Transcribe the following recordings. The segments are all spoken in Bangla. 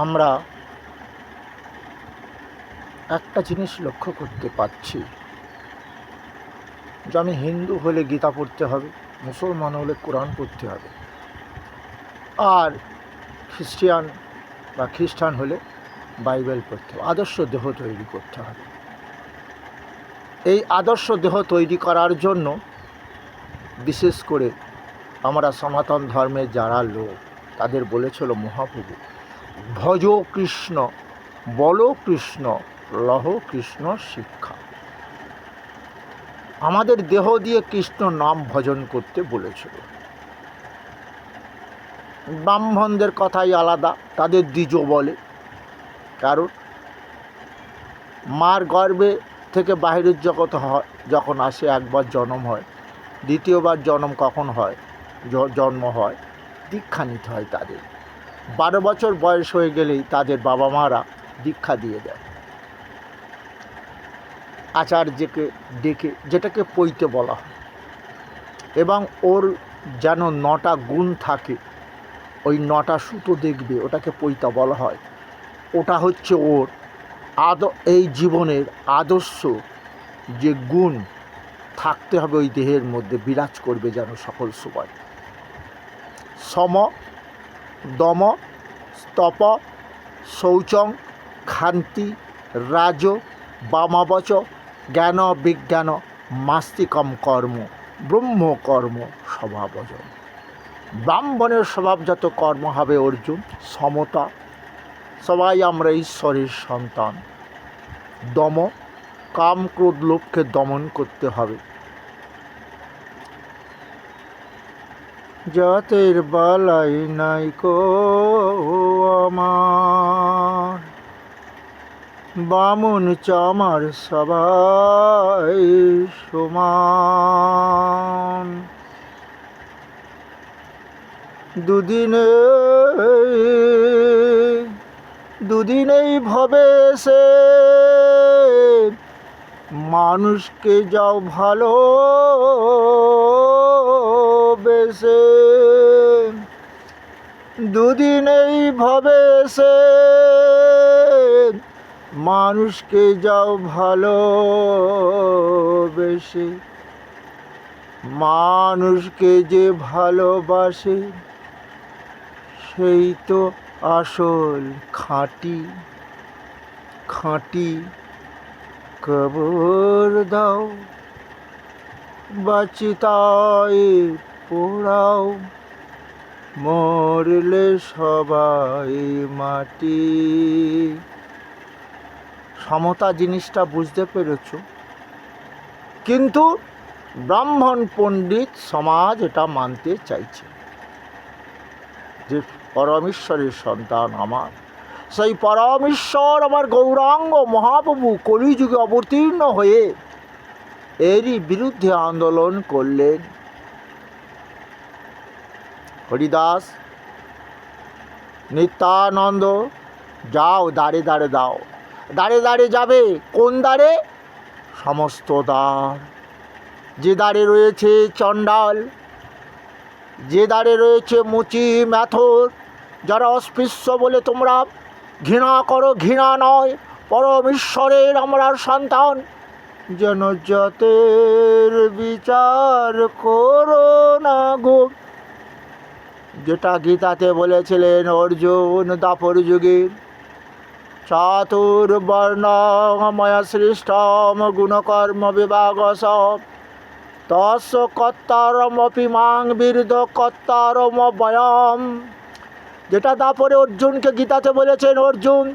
আমরা একটা জিনিস লক্ষ্য করতে পারছি যে আমি হিন্দু হলে গীতা পড়তে হবে, মুসলমান হলে কোরআন পড়তে হবে, আর খ্রিস্টান হলে বাইবেল পড়তে হবে, আদর্শ দেহ তৈরি করতে হবে। এই আদর্শ দেহ তৈরি করার জন্য বিশেষ করে আমরা সনাতন ধর্মের যারা লোক তাদের বলেছিল মহাপ্রভু, ভজ কৃষ্ণ, বল কৃষ্ণ, লহ কৃষ্ণ শিক্ষা। আমাদের দেহ দিয়ে কৃষ্ণ নাম ভজন করতে বলেছিল। ব্রাহ্মণদের কথাই আলাদা, তাদের দ্বিজ বলে, কারণ মার গর্ভে থেকে বাহিরের জগৎ হয় যখন আসে, একবার জন্ম হয়, দ্বিতীয়বার জন্ম কখন হয়, জন্ম হয় দীক্ষা নিতে হয় তাদের। 12 বছর বয়স হয়ে গেলেই তাদের বাবা মারা দীক্ষা দিয়ে দেয় আচার্যকে ডেকে, যেটাকে পৈতে বলা হয়। এবং ওর যেন 9টা গুণ থাকে, ওই 9টা সুতো দেখবে, ওটাকে পৈতা বলা হয়। ওটা হচ্ছে ওর এই জীবনের আদর্শ যে গুণ থাকতে হবে ওই দেহের মধ্যে, বিরাজ করবে যেন সকল সময়। সম, দম, স্তপ, শৌচং, ক্ষান্তি, রাজ, বামাবচ, জ্ঞান বিজ্ঞান, মাস্তিকম কর্ম, ব্রহ্মকর্ম স্বভাবজ। ব্রাহ্মণের স্বভাবজাত কর্ম হবে অর্জুন সমতা, সবাই আমরা ঈশ্বরের সন্তান। দম, কাম ক্রোধ লোভকে দমন করতে হবে। জাতের বালাই নাই কো আমার, বামুন চামার সবাই সমান। দুদিনেই ভবে সে মানুষকে যাও ভালো বেসে, দুদিনেই ভবে সে মানুষকে যাও ভালো বেসে। মানুষকে যে ভালোবাসে সেই তো আসল খাঁটি। খাঁটি কবর দাও, বাচিতায় পোড়াও, মরলে সবাই মাটি। সমতা জিনিসটা বুঝতে পেরেছ? কিন্তু ব্রাহ্মণ পণ্ডিত সমাজ এটা মানতে চাইছে যে পরমেশ্বরের সন্তান আমার, সেই পরমেশ্বর আমার গৌরাঙ্গ মহাপ্রভু কলিযুগে অবতীর্ণ হয়ে এরই বিরুদ্ধে আন্দোলন করলেন। হরিদাস, নিত্যানন্দ, যাও দাঁড়ে দাঁড়ে দাও, দাঁড়ে দাঁড়ে যাবে। কোন দ্বারে? সমস্ত দ্বার। যে দ্বারে রয়েছে চণ্ডাল, যে দ্বারে রয়েছে মুচি ম্যাথর, যারা অস্পৃশ্য বলে তোমরা ঘৃণা করো, ঘৃণা নয়, পরমেশ্বরের আমরা সন্তান, যেন জাতের বিচার করো না গো। যেটা গীতাতে বলেছিলেন অর্জুন দাপর যুগে, চাতুর্বর্ণময় সৃষ্টম গুণকর্ম বিভাগস তস্য কর্তারমপি মাং বিরুদ্ধ কর্তারম বয়ম। যেটা দাপরে অর্জুনকে গীতাতে বলেছেন, অর্জুন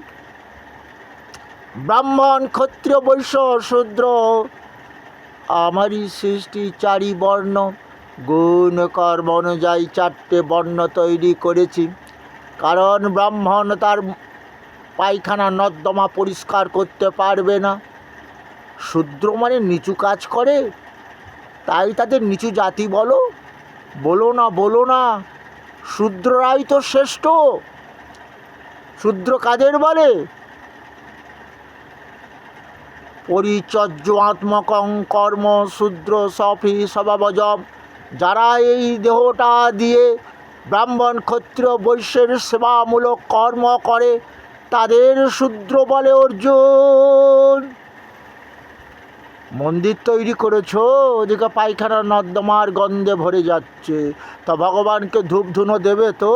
ব্রাহ্মণ, ক্ষত্রিয়, বৈশ্য, শূদ্র আমারই সৃষ্টি 4 বর্ণ, গুণ কর্ম অনুযায়ী 4টে বর্ণ তৈরি করেছি। কারণ ব্রাহ্মণ তার পায়খানা নর্দমা পরিষ্কার করতে পারবে না, শূদ্র মানে নিচু কাজ করে, তাই তাদের নিচু জাতি বলো। বলো না, শূদ্ররাই তো শ্রেষ্ঠ। শূদ্র কাদের বলে? পরিচর্যাত্মকং কর্ম শূদ্র সফি স্বভাবজ। যারা এই দেহটা দিয়ে ব্রাহ্মণ ক্ষত্রিয় বৈশ্যের সেবামূলক কর্ম করে তাদের শূদ্র বলে অর্জুন। মন্দির তৈরি করেছো, ওদিকে পায়খানা নর্দমার গন্ধে ভরে যাচ্ছে, তা ভগবানকে ধূপ ধুনো দেবে তো,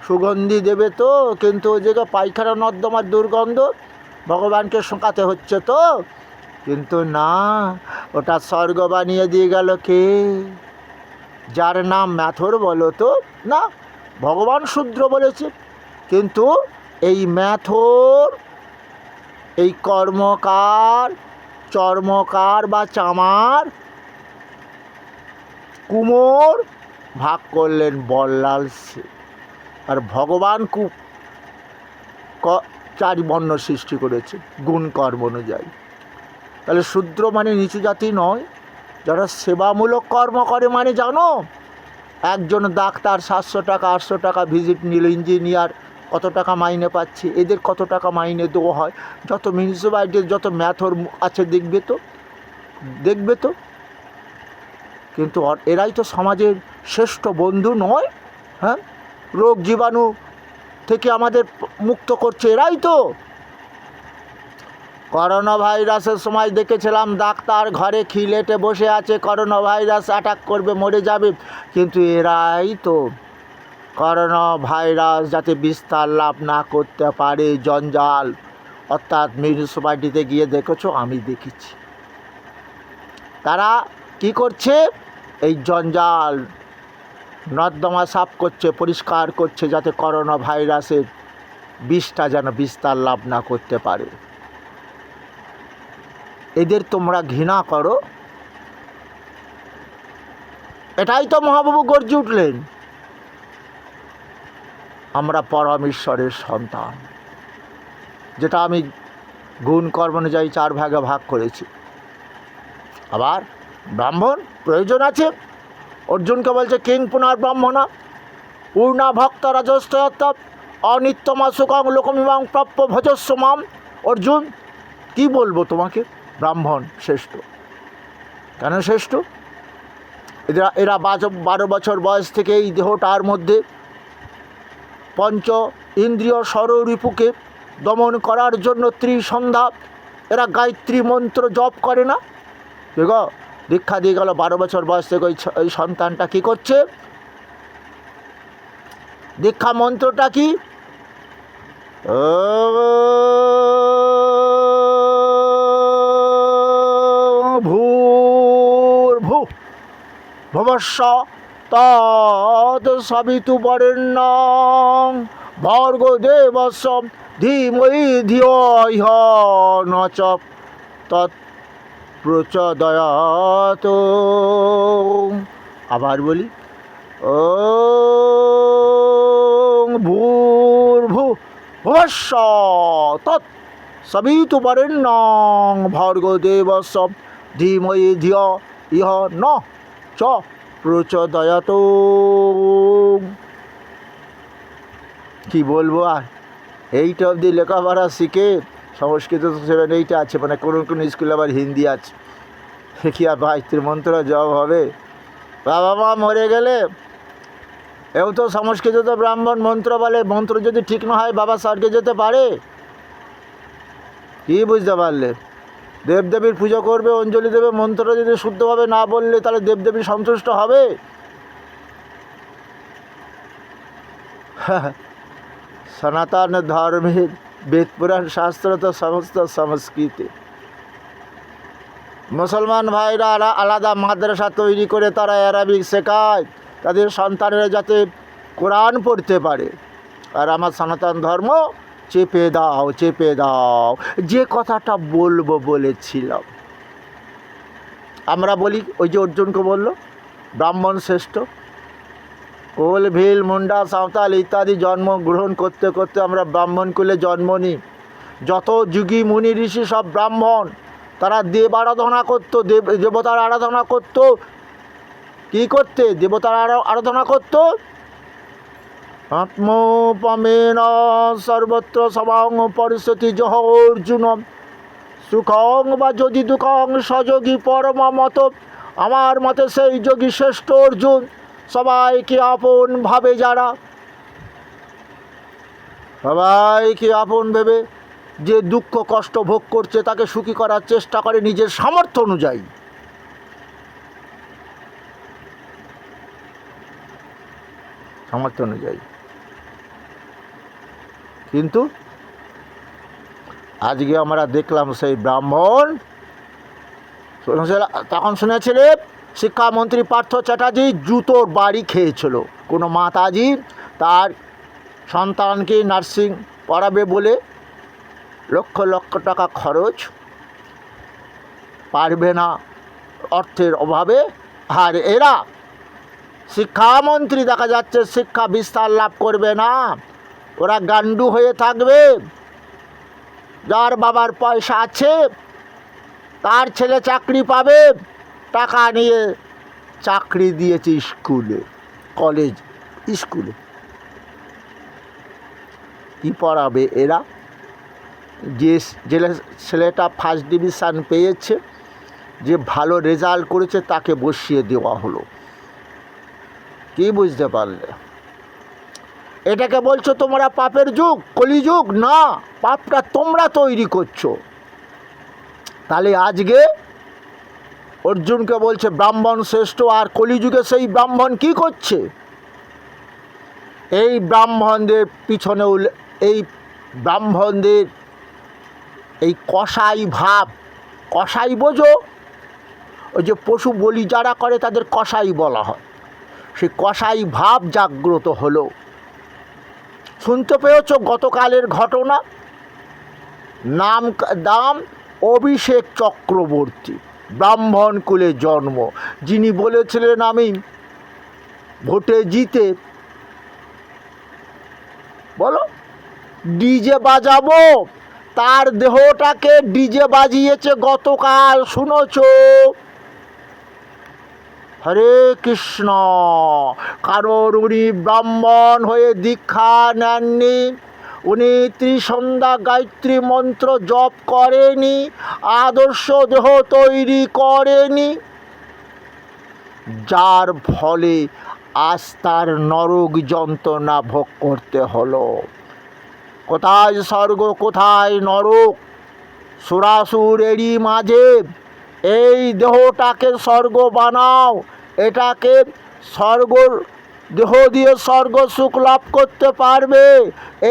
সুগন্ধি দেবে তো, কিন্তু ওদিকে পায়খানা নর্দমার দুর্গন্ধ ভগবানকে শোকাতে হচ্ছে তো। কিন্তু না, ওটা স্বর্গ বানিয়ে দিয়ে গেল কে? যার নাম ম্যাথর বলো তো। না, ভগবান শূদ্র বলেছে, কিন্তু এই ম্যাথর, এই কর্মকার, চর্মকার বা চামার, কুমোর ভাগ করলেন বল্লাল সে। আর ভগবান চারি বর্ণ সৃষ্টি করেছে গুণ কর্ম অনুযায়ী। তাহলে শূদ্র মানে নিচু জাতি নয়, যারা সেবামূলক কর্ম করে। মানে জানো, একজন ডাক্তার 700 টাকা 800 টাকা ভিজিট নিল, ইঞ্জিনিয়ার কত টাকা মাইনে পাচ্ছে, এদের কত টাকা মাইনে দেওয়া হয়। যত মিউনিসিপ্যালিটির যত ম্যাথর আছে দেখবে তো। কিন্তু এরাই তো সমাজের শ্রেষ্ঠ বন্ধু নয়? হ্যাঁ, রোগ জীবাণু থেকে আমাদের মুক্ত করছে এরাই তো। করোনা ভাইরাসের সময় দেখেছিলাম ডাক্তার ঘরে খিলেটে বসে আছে, করোনা ভাইরাস অ্যাটাক করবে, মরে যাবে, কিন্তু এরাই তো করোনা ভাইরাস যাতে বিস্তার লাভ না করতে পারে জঞ্জাল, অর্থাৎ মিউনিসিপ্যালিটিতে গিয়ে দেখেছো, আমি দেখেছি তারা কি করছে, এই জঞ্জাল নর্দমা সাফ করছে, পরিষ্কার করছে, যাতে করোনা ভাইরাসের বিষটা যেন বিস্তার লাভ না করতে পারে। এদের তোমরা ঘৃণা করো, এটাই তো মহাপ্রভু গর্জে উঠলেন, আমরা পরমেশ্বরের সন্তান। যেটা আমি গুণ কর্ম অনুযায়ী 4 ভাগে ভাগ করেছি। আবার ব্রাহ্মণ প্রয়োজন আছে, অর্জুনকে বলছে কিং পুনর ব্রাহ্মণা পূর্ণা ভক্ত রাজস্ব অনিত্যমা সুখং লোকমিমাং প্রাপ্য ভজস্ব মাম। অর্জুন, কি বলবো তোমাকে, ব্রাহ্মণ শ্রেষ্ঠ। কেন শ্রেষ্ঠ? এরা 12 বছর বয়স থেকে এই দেহটার মধ্যে পঞ্চ ইন্দ্রিয় ষড়রিপুকে দমন করার জন্য ত্রিসন্ধ্যা এরা গায়ত্রী মন্ত্র জপ করে না? দেখো, দীক্ষা দিয়ে গেল 12 বছর বয়স থেকে ওই সন্তানটা কী করছে? দীক্ষা মন্ত্রটা কি? ভূর্ভু ভবস্য তৎসবিতুর্বরেণ্যং ভর্গো দেবস্য ধীমহি ধিয়ো ইহ ন চ তৎপ্রচোদয়াৎ। আবার বলি, ওং ভূর্ভু ভবস্য তৎসবিতুর্বরেণ্যং ভর্গো দেবস্য ধীমহি ধিয়ো ইহ ন চ প্রচোদয়াৎ। কি বলবো আর, এইটা অবধি লেখাপড়া শিখে সংস্কৃত 7, 8 আছে, মানে কোন স্কুলে আবার হিন্দি আছে। কি আর গায়ত্রী মন্ত্র জপ হবে? বাবা মা মরে গেলে এও তো সংস্কৃত তো ব্রাহ্মণ মন্ত্র বলে, মন্ত্র যদি ঠিক না হয় বাবা স্বর্গে যেতে পারে? কি বুঝতে পারলে? দেবদেবীর পুজো করবে, অঞ্জলি দেবে, মন্ত্র যদি শুদ্ধভাবে না বললে তাহলে দেবদেবী সন্তুষ্ট হবে? সনাতন ধর্মের বেদ পুরাণ শাস্ত্র তো সমস্ত সংস্কৃতে। মুসলমান ভাইরা আলাদা মাদ্রাসা তৈরি করে তারা অ্যারাবিক শেখায় তাদের সন্তানেরা যাতে কোরআন পড়তে পারে। আর আমার সনাতন ধর্ম চেপে দাও, চেপে দাও। যে কথাটা বলবো বলেছিলাম, আমরা বলি, ওই যে অর্জুনকে বলল ব্রাহ্মণ শ্রেষ্ঠ। কোল, ভিল, মুন্ডা, সাঁওতাল ইত্যাদি জন্ম গ্রহণ করতে করতে আমরা ব্রাহ্মণ কুলে জন্ম নিই। যত যুগী মুনি ঋষি সব ব্রাহ্মণ, তারা দেব আরাধনা করতো, দেবতার আরাধনা করতো। কী করতে? দেবতার আরাধনা করতো। আত্মোপমেন সর্বত্র সবাং পরিস্থিতি জহ অর্জুন সুখং বা যদি দুঃখং সযোগী পরম মত। আমার মতে সেই যোগী শ্রেষ্ঠ অর্জুন। সবাইকে আপন ভাবে যারা, সবাইকে আপন ভেবে যে দুঃখ কষ্ট ভোগ করছে তাকে সুখী করার চেষ্টা করে নিজের সামর্থ্য অনুযায়ী। সামর্থ্য অনুযায়ী। কিন্তু আজকে আমরা দেখলাম সেই ব্রাহ্মণ, তখন শুনেছিলে শিক্ষামন্ত্রী পার্থ চ্যাটার্জি জুতোর বাড়ি খেয়েছিল। কোনো মাতাজি তার সন্তানকে নার্সিং পড়াবে বলে লক্ষ লক্ষ টাকা খরচ, পারবে না অর্থের অভাবে, আর এরা শিক্ষামন্ত্রী দেখা যাচ্ছে শিক্ষা বিস্তার লাভ করবে না, ওরা গান্ডু হয়ে থাকবে। যার বাবার পয়সা আছে তার ছেলে চাকরি পাবে, টাকা নিয়ে চাকরি দিয়েছে স্কুলে, কলেজ, স্কুলে। কি পড়াবে এরা? যে ছেলেটা ফার্স্ট ডিভিশন পেয়েছে, যে ভালো রেজাল্ট করেছে তাকে বসিয়ে দেওয়া হলো। কি বুঝতে পারলে? এটাকে বলছো তোমরা পাপের যুগ, কলিযুগ? না, পাপটা তোমরা তৈরি করছো। তাহলে আজকে অর্জুনকে বলছে ব্রাহ্মণ শ্রেষ্ঠ, আর কলিযুগে সেই ব্রাহ্মণ কি করছে? এই ব্রাহ্মণদের পিছনে, এই ব্রাহ্মণদের এই কসাই ভাব, কসাই বোঝো? ওই যে পশু বলি যারা করে তাদের কসাই বলা হয়, সেই কসাই ভাব জাগ্রত হলো। শুনতে পেয়েছ গতকালের ঘটনা? দাম অভিষেক চক্রবর্তী, ব্রাহ্মণ কুলে জন্ম, যিনি বলেছিলেন আমি ভোটে জিতে বলো ডিজে বাজাবো, তার দেহটাকে ডিজে বাজিয়েছে গতকাল, শুনেছ? হরে কৃষ্ণ। কারণ উনি ব্রাহ্মণ হয়ে দীক্ষা নেননি, উনি ত্রিসন্ধ্যা গায়ত্রী মন্ত্র জপ করেনি, আদর্শ দেহ তৈরি করেনি, যার ফলে আজ তার নরক যন্ত্রণা ভোগ করতে হলো। কোথায় স্বর্গ কোথায় নরক? সুরাসুর এরই মাঝে এই দেহটাকে স্বর্গ বানাও, এটাকে স্বর্গ দেহ দিয়ে স্বর্গ সুখ লাভ করতে পারবে।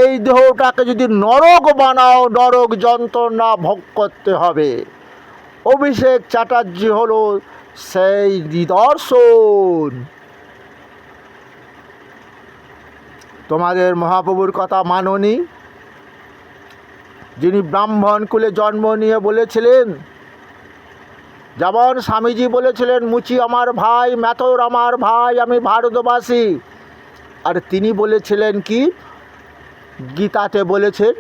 এই দেহটাকে যদি নরক বানাও, নরক যন্ত্রণা ভোগ করতে হবে। অভিষেক চ্যাটার্জি হলো সেই নিদর্শন। তোমাদের মহাপ্রভুর কথা মাননি, যিনি ব্রাহ্মণ কুলে জন্ম নিয়ে বলেছিলেন, যেমন স্বামীজি বলেছিলেন মুচি আমার ভাই, মেথর আমার ভাই, আমি ভারতবাসী। আর তিনি বলেছিলেন কি? গীতাতে বলেছেন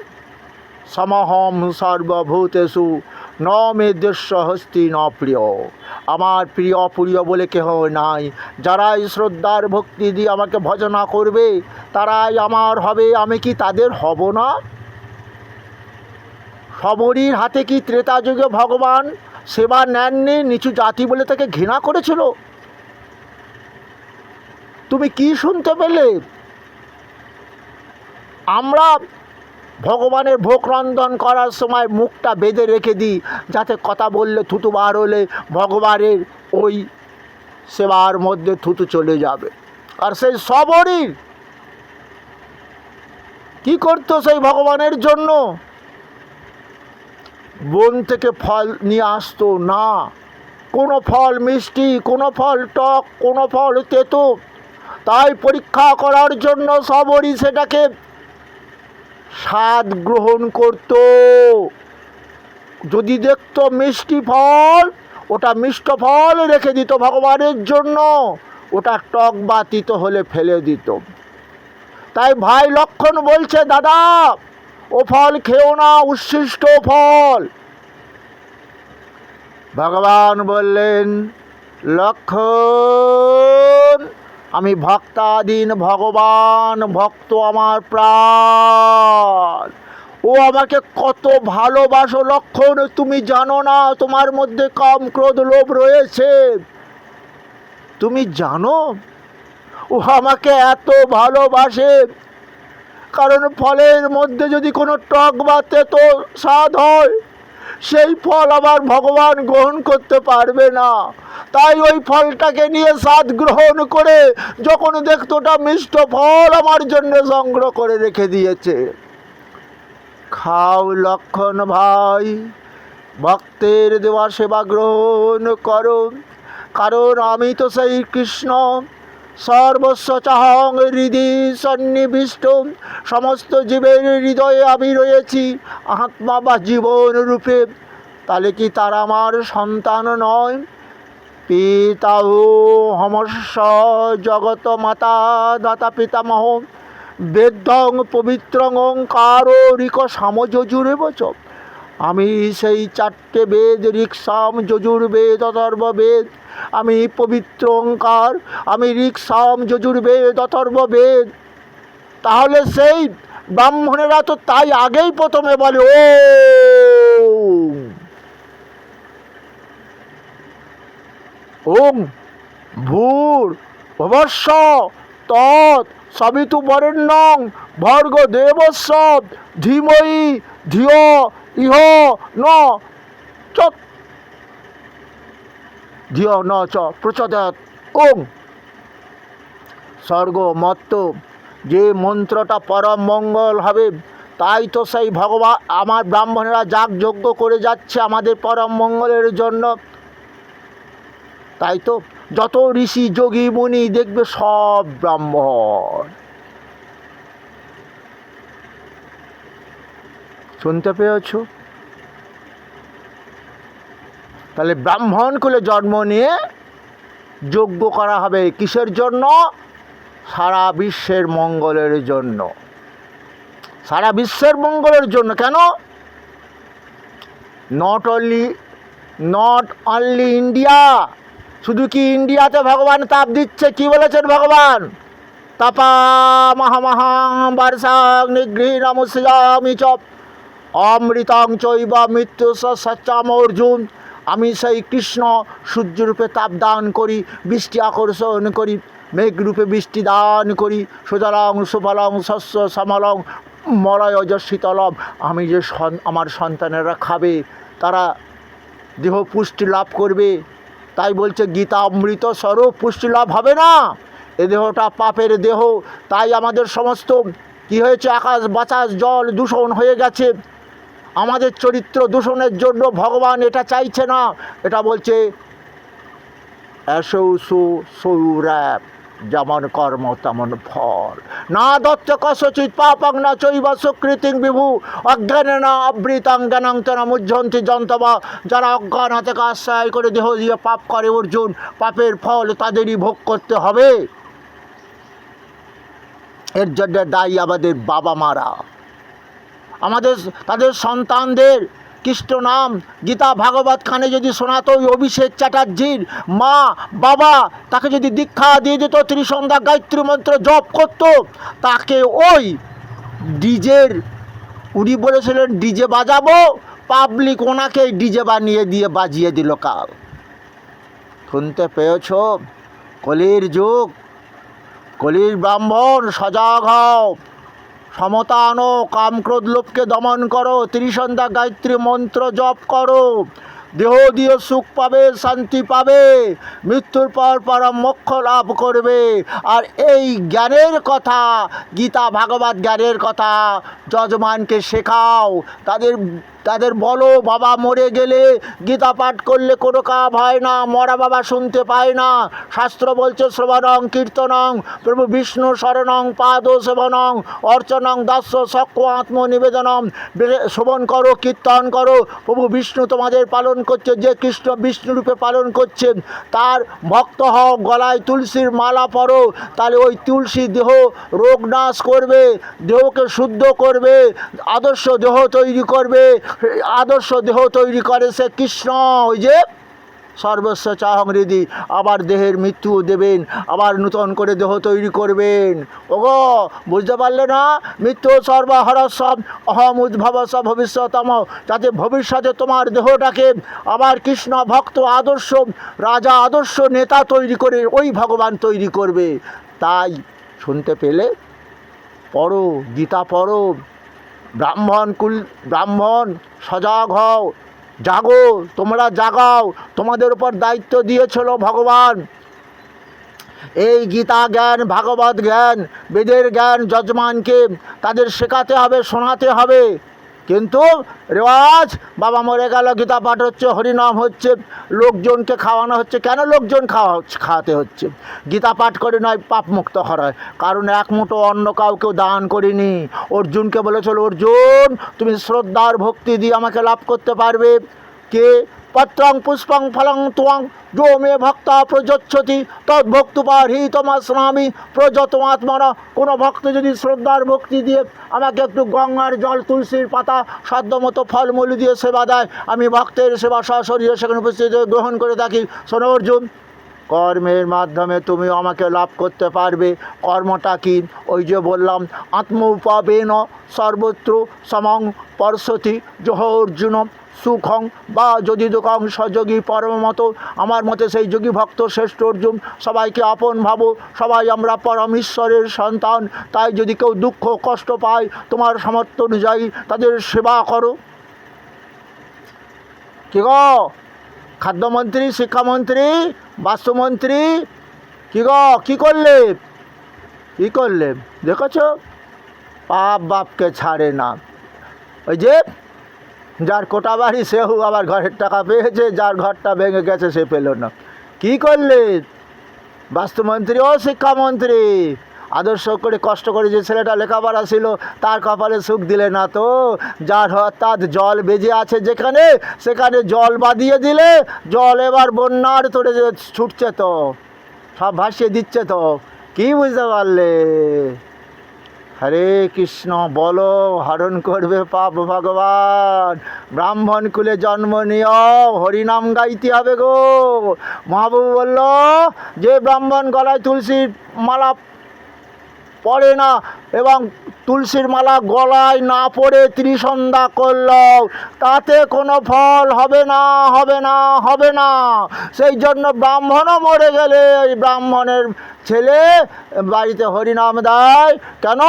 সমহম সর্বভূতেষু ন মে দেশ্য হস্তি ন প্রিয়, আমার প্রিয় প্রিয় বলে কেহ নাই। যারাই শ্রদ্ধার ভক্তি দিয়ে আমাকে ভজনা করবে তারাই আমার হবে, আমি কি তাদের হব না? সবরীর হাতে কি ত্রেতা যুগে ভগবান সেবা নেননি? নিচু জাতি বলে তাকে ঘৃণা করেছিল। তুমি কি শুনতে পেলে? আমরা ভগবানের ভোগ রন্ধন করার সময় মুখটা বেঁধে রেখে দিই, যাতে কথা বললে থুতু বার হলে ভগবানের ওই সেবার মধ্যে থুতু চলে যাবে। আর সেই সবরীর কি করতো সেই ভগবানের জন্য? বন থেকে ফল নিয়ে আসতো না, কোনো ফল মিষ্টি, কোনো ফল টক, কোনো ফল তেতো। তাই পরীক্ষা করার জন্য সবরই সেটাকে স্বাদ গ্রহণ করত। যদি দেখতো মিষ্টি ফল, ওটা মিষ্ট ফল রেখে দিত ভগবানের জন্য, ওটা টক বা তিতো হলে ফেলে দিত। তাই ভাই লক্ষণ বলছে দাদা ও ফল খেও না, উচ্ছিষ্ট ফল। ভগবান বললেন লক্ষণ আমি ভক্তাধীন ভগবান, ভক্ত আমার প্রাণ, ও আমাকে কত ভালোবাসো লক্ষণ তুমি জানো না? তোমার মধ্যে কাম ক্রোধ লোভ রয়েছে, তুমি জানো? ও আমাকে এত ভালোবাসে, কারণ ফলের মধ্যে যদি কোনো টক বা তেতো স্বাদ হয়, সেই ফল আবার ভগবান গ্রহণ করতে পারবে না। তাই ওই ফলটাকে নিয়ে স্বাদ গ্রহণ করে যখন দেখতো ওটা মিষ্ট ফল আমার জন্য সংগ্রহ করে রেখে দিয়েছে। খাও লক্ষণ ভাই, ভক্তের দেওয়া সেবা গ্রহণ করো, কারণ আমি তো সেই কৃষ্ণ। সর্বস্ব চাহং হৃদি সন্নিবিষ্ট, সমস্ত জীবের হৃদয়ে আমি রয়েছি আত্মা বা জীবন রূপে। তাহলে কি তারা আমার সন্তান নয়? পিতাহ হমস্য জগত মাতা দাতা পিতামহ, বেদং পবিত্রং ওঙ্কার ঋক সাম যজুরে বচ। আমি সেই 4টে বেদ, ঋক সাম যজুর্বেদ অথর্ববেদ। আমি পবিত্র ওঙ্কার, আমি ঋক সাম যজুর্বেদ অথর্ববেদ। তাহলে সেই ব্রাহ্মণেরা তো তাই আগেই প্রথমে বলে ওম ভূর ভবস্য তৎ সবিতুর্বরেণ্যং ভর্গ দেবস্য ধীমহি ধিয়ো ইহ ন চ ধিয়ো ন চ প্রচোদয়াৎ। ওম স্বর্গ মত্ত যে মন্ত্রটা পরম মঙ্গল হবে, তাই তো সেই ভগবান আমার ব্রাহ্মণেরা যাগযজ্ঞ করে যাচ্ছে আমাদের পরম মঙ্গলের জন্য। তাই তো যত ঋষি যোগী মুনি দেখবে সব ব্রাহ্মণ। শুনতে পেয়েছ? তাহলে ব্রাহ্মণ কুলে জন্ম নিয়ে যজ্ঞ করা হবে কিসের জন্য? সারা বিশ্বের মঙ্গলের জন্য। সারা বিশ্বের মঙ্গলের জন্য। কেন? Not only India. শুধু কি ইন্ডিয়াতে ভগবান তাপ দিচ্ছে? কি বলেছেন ভগবান? তাপা মহামহাং বর্ষাং নিগৃহীণমুষ্যামি চ অমৃতং চৈব মৃত্যু সচ্চাম অর্জুন। আমি সেই কৃষ্ণ সূর্যরূপে তাপ দান করি, বৃষ্টি আকর্ষণ করি, মেঘরূপে বৃষ্টি দান করি, সুজলং সুফলং শস্য শ্যামলং মলয়জ শীতলম। আমি যে আমার সন্তানেরা খাবে, তারা দেহ পুষ্টি লাভ করবে। তাই বলছে গীতা অমৃত স্বরূপ পুষ্টি লাভ হবে না, এ দেহটা পাপের দেহ। তাই আমাদের সমস্ত কি হয়েছে, আকাশ বাতাস জল দূষণ হয়ে গেছে। আমাদের চরিত্র দূষণের জন্য ভগবান এটা চাইছে না। এটা বলছে সৌরভ, যেমন কর্ম তেমন ফল। না দত্ত কসচিৎ পাপং না চৈব সুকৃতিং বিভু অজ্ঞানেন আবৃতাং জ্ঞানাং তেনা মুহ্যন্তি যন্তবা। যারা অজ্ঞান হাতে আশ্রয় করে দেহ দিয়ে পাপ করে অর্জুন, পাপের ফল তাদেরই ভোগ করতে হবে। এর জন্য দায়ী আমাদের বাবা মারা। আমাদের তাদের সন্তানদের কৃষ্ণ নাম গীতা ভাগবত খানে যদি শোনাতো, ওই অভিষেক চ্যাটার্জির মা বাবা তাকে যদি দীক্ষা দিয়ে দিত, ত্রিসন্ধ্যা গায়ত্রী মন্ত্র জপ করতো, তাকে ওই ডিজের, উনি বলেছিলেন ডিজে বাজাবো, পাবলিক ওনাকে ডিজে বানিয়ে দিয়ে বাজিয়ে দিল কাল। শুনতে পেয়েছ? কলির যুগ, কলির ব্রাহ্মণ সজাগ হও, সমতা আনো, কাম ক্রোধ লোভকে দমন করো, ত্রিসন্ধ্যা গায়ত্রী মন্ত্র জপ করো, দেহ দিয়ে সুখ পাবে, শান্তি পাবে, মৃত্যুর পর পরম মোক্ষ লাভ করবে। আর এই জ্ঞানের কথা, গীতা ভাগবত জ্ঞানের কথা যজমানকে শেখাও। তাদের বলো, বাবা মরে গেলে গীতা পাঠ করলে কোনো কাজ হয় না, মরা বাবা শুনতে পায় না। শাস্ত্র বলছে শ্রবণং কীর্তনং প্রভু বিষ্ণু শরণং পাদ সেবনং অর্চনং দাস্য সক্ষ আত্মনিবেদনম। শ্রবণ করো, কীর্তন করো, প্রভু বিষ্ণু তোমাদের পালন করছে, যে কৃষ্ণ বিষ্ণুরূপে পালন করছে তার ভক্ত হও, গলায় তুলসীর মালা পরো। তাহলে ওই তুলসী দেহ রোগ নাশ করবে, দেহকে শুদ্ধ করবে, আদর্শ দেহ তৈরি করবে। আদর্শ দেহ তৈরি করে সে কৃষ্ণ। ওই যে সর্বস্ব চাহং হৃদি, আবার দেহের মৃত্যুও দেবেন, আবার নূতন করে দেহ তৈরি করবেন। ওগো, বুঝতে পারলে না? মৃত্যু সর্বহরস্ব অহম উদ্ভব স ভবিষ্যতম। যাতে ভবিষ্যতে তোমার দেহটাকে আবার কৃষ্ণ ভক্ত আদর্শ রাজা, আদর্শ নেতা তৈরি করে ওই ভগবান তৈরি করবে। তাই শুনতে পেলে পড়ো, গীতা পড়ো। ব্রাহ্মণ সজাগ হও, জাগো, তোমরা জাগাও। তোমাদের উপর দায়িত্ব দিয়েছিল ভগবান। এই গীতা জ্ঞান, ভাগবত জ্ঞান, বেদের জ্ঞান যজমানকে তাদের শেখাতে হবে, শোনাতে হবে। কিন্তু রেওয়াজ, বাবা মরে গেল, গীতা পাঠ হচ্ছে, হরিনাম হচ্ছে, লোকজনকে খাওয়ানো হচ্ছে। কেন লোকজন খাওয়াতে হচ্ছে? গীতা পাঠ করে নয় পাপ মুক্ত করায়। কারণ এক মুঠো অন্ন কাউকেও দান করিনি। অর্জুনকে বলেছিল, অর্জুন তুমি শ্রদ্ধার ভক্তি দিয়ে আমাকে লাভ করতে পারবে। কে? পত্রং পুষ্পং ফলং ত্বং যো মে ভক্তা প্রযচ্ছতি তৎ ভক্তুপার্হিতমাস্নামি প্রযতমাত্মনা। কোনো ভক্ত যদি শ্রদ্ধার ভক্তি দিয়ে আমাকে একটু গঙ্গার জল, তুলসীর পাতা, সাধ্যমতো ফলমূল দিয়ে সেবা দেয়, আমি ভক্তের সেবা সশরীরে সেখানে উপস্থিত গ্রহণ করে থাকি। শোনো অর্জুন, কর্মের মাধ্যমে তুমি আমাকে লাভ করতে পারবে। কর্মটা কি? ওই যে বললাম, আত্মোপবেন সর্বত্র সমং পরশতি জহ অর্জুন সুখং বা যদি দুঃখং সযোগী পরমত। আমার মতে সেই যোগী ভক্ত শ্রেষ্ঠ অর্জুন। সবাইকে আপন ভাবো, সবাই আমরা পরম ঈশ্বরের সন্তান। তাই যদি কেউ দুঃখ কষ্ট পায়, তোমার সামর্থ্য অনুযায়ী তাদের সেবা করো। কি গো খাদ্যমন্ত্রী, শিক্ষামন্ত্রী, বাস্তুমন্ত্রী, কি গো কী করলে? কী করলে দেখেছ? পাপ বাপকে ছাড়ে না। ওই যে যার কোটা বাড়ি সেও আবার ঘরের টাকা পেয়েছে, যার ঘরটা ভেঙে গেছে সে পেল না। কী করলে বাস্তুমন্ত্রী ও শিক্ষামন্ত্রী? আদর্শ করে কষ্ট করে যে ছেলেটা লেখাপড়া ছিল তার কপালে সুখ দিলে না তো। যার অর্থাৎ জল বেজে আছে যেখানে, সেখানে জল বাঁধিয়ে দিলে জল এবার বন্যার তোরে ছুটছে, তো সব ভাসিয়ে দিচ্ছে। তো কি বুঝতে পারলে? হরে কৃষ্ণ বলো, হরণ করবে পাপ ভগবান। ব্রাহ্মণ কুলে জন্ম নিও, হরিনাম গাইতে হবে গো। মহাপ্রভু বলল, যে ব্রাহ্মণ গলায় তুলসীর মালা পড়ে না এবং তুলসীর মালা গলায় না পড়ে ত্রিসন্ধ্যা করল, তাতে কোনো ফল হবে না, হবে না, হবে না। সেই জন্য ব্রাহ্মণও মরে গেলে ওই ব্রাহ্মণের ছেলে বাড়িতে হরিনাম দেয়। কেন?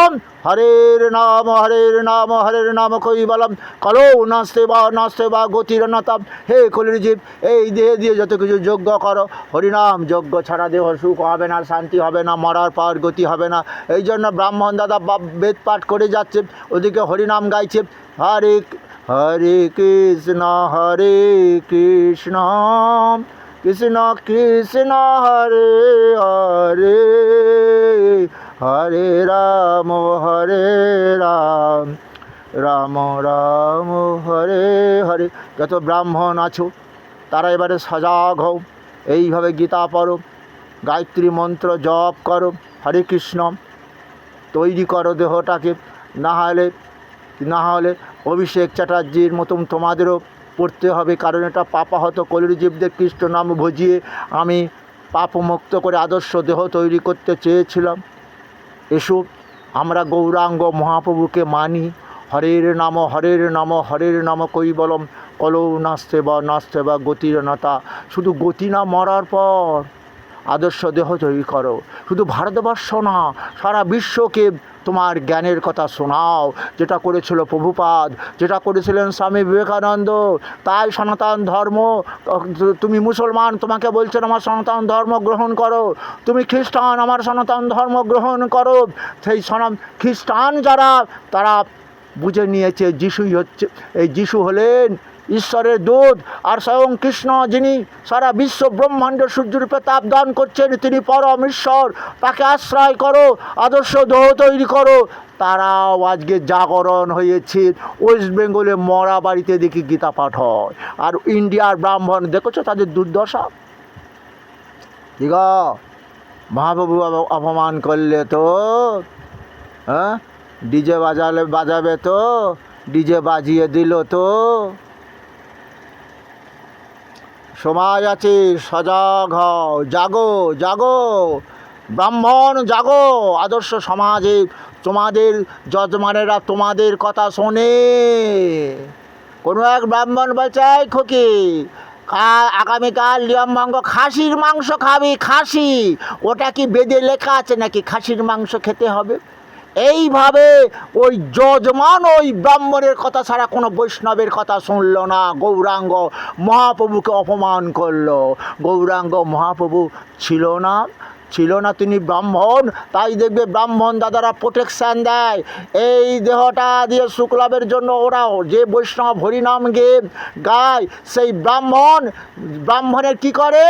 হরের নাম হরের নাম হরের নাম কৈবলম কলো নাস্তে বা গতির নাতাম। হে কলির জীব, এই দেহে দিয়ে যত কিছু যজ্ঞ করো, হরিনাম যজ্ঞ ছাড়া দেহ সুখ হবে না, শান্তি হবে না, মরার পর গতি হবে না। এই জন্য ব্রাহ্মণ দাদা বেদ পাঠ করে যাচ্ছে, ওদিকে হরিনাম গাইছে। হরে হরে কৃষ্ণ কৃষ্ণ কৃষ্ণ হরে হরে, হরে রাম রাম রাম হরে হরে। যত ব্রাহ্মণ আছো তারা এবারে সজাগ হও, এইভাবে গীতা পড়ো, গায়ত্রী মন্ত্র জপ করো, হরে কৃষ্ণ তৈরি করো দেহটাকে। না হলে অভিষেক চ্যাটার্জির মতন তোমাদেরও পড়তে হবে। কারণ এটা পাপাহত কলিজীবদের কৃষ্ণ নাম ভজিয়ে আমি পাপমুক্ত করে আদর্শ দেহ তৈরি করতে চেয়েছিলাম। এসব আমরা গৌরাঙ্গ মহাপ্রভুকে মানি। হরের নাম হরের নাম কৈবলম কলো নাস্তে বা গতির নাতা। শুধু গতি না, মরার পর আদর্শ দেহ তৈরি করো। শুধু ভারতবর্ষ না, সারা বিশ্বকে তোমার জ্ঞানের কথা শোনাও, যেটা করেছিল প্রভুপাদ, যেটা করেছিলেন স্বামী বিবেকানন্দ। তাই সনাতন ধর্ম, তুমি মুসলমান, তোমাকে বলছেন আমার সনাতন ধর্ম গ্রহণ করো। তুমি খ্রিস্টান, আমার সনাতন ধর্ম গ্রহণ করো। সেই খ্রিস্টান যারা, তারা বুঝে নিয়েছে যিশুই হচ্ছে, এই যিশু হলেন ঈশ্বরের দূত। আর স্বয়ং কৃষ্ণ, যিনি সারা বিশ্ব ব্রহ্মাণ্ড সূর্যরূপে তাপ দান করছেন, তিনি পরম ঈশ্বর। তাকে আশ্রয় করো, আদর্শ দেহ তৈরি করো। তারাও আজকে জাগরণ হয়েছে। ওয়েস্ট বেঙ্গলে মরা বাড়িতে দেখি গীতা পাঠ হয়, আর ইন্ডিয়ার ব্রাহ্মণ দেখেছো তাদের দুর্দশা। ঠিক মহাপ্রভু অপমান করলে তো হ্যাঁ ডিজে বাজাবে তো, ডিজে বাজিয়ে দিল তো। সময় আছে, সজাগ হও, জাগো জাগো ব্রাহ্মণ জাগো। আদর্শ সমাজে তোমাদের যজমানেরা তোমাদের কথা শোনে। কোনো এক ব্রাহ্মণ বাঁচায় খোকে, আগামীকাল নিয়মভঙ্গ, খাসির মাংস খাবি, খাসি। ওটা কি বেদে লেখা আছে নাকি খাসির মাংস খেতে হবে? এইভাবে ওই যজমান ওই ব্রাহ্মণের কথা ছাড়া কোনো বৈষ্ণবের কথা শুনল না। গৌরাঙ্গ মহাপ্রভুকে অপমান করলো। গৌরাঙ্গ মহাপ্রভু ছিল না তিনি ব্রাহ্মণ। তাই দেখবে ব্রাহ্মণ দাদারা প্রোটেকশান দেয়। এই দেহটা দিয়ে শুক্লাভের জন্য ওরা যে বৈষ্ণব হরিনাম গায়, সেই ব্রাহ্মণের কি করে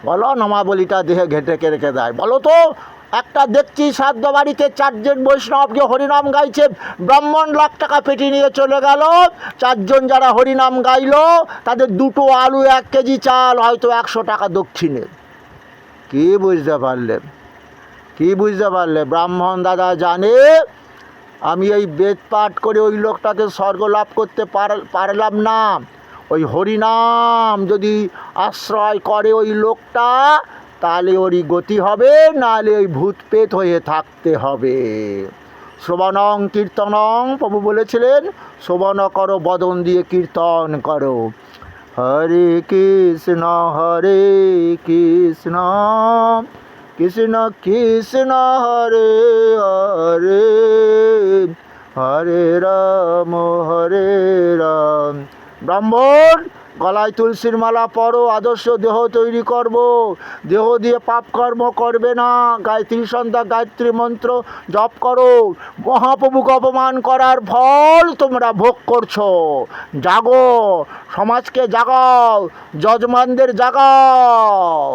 বলো, নামাবলিটা দেহে ঘেঁটে রেখে দেয়। বলো তো, একটা দেখছি শ্রাদ্ধ বাড়িতে 4 জন বৈষ্ণবকে হরিনাম গাইছে, ব্রাহ্মণ লাখ টাকা পেটি নিয়ে চলে গেল। 4 জন যারা হরিনাম গাইলো তাদের 2টো আলু, 1 কেজি চাল, হয়তো 100 টাকা দক্ষিণে। কি বুঝতে পারলে? ব্রাহ্মণ দাদা জানে আমি এই বেদ পাঠ করে ওই লোকটাকে স্বর্গ লাভ করতে পারলাম না। ওই হরিনাম যদি আশ্রয় করে ওই লোকটা, তাহলে ওরই গতি হবে, নাহলে ওই ভূত পেত হয়ে থাকতে হবে। শ্রবণং কীর্তনং, প্রভু বলেছিলেন শ্রবণ করো, বদন দিয়ে কীর্তন করো। হরে কৃষ্ণ কৃষ্ণ কৃষ্ণ হরে হরে, হরে রাম ব্রাহ্মণ গলায় তুলসীর মালা পরো, আদর্শ দেহ তৈরি করব। দেহ দিয়ে পাপ কর্ম করবে না। গায়ত্রী সন্ধ্যা গায়ত্রী মন্ত্র জপ করো। মহাপ্রভুকে অপমান করার ফল তোমরা ভোগ করছো। জাগো, সমাজকে জাগাও, যজমানদের জাগাও।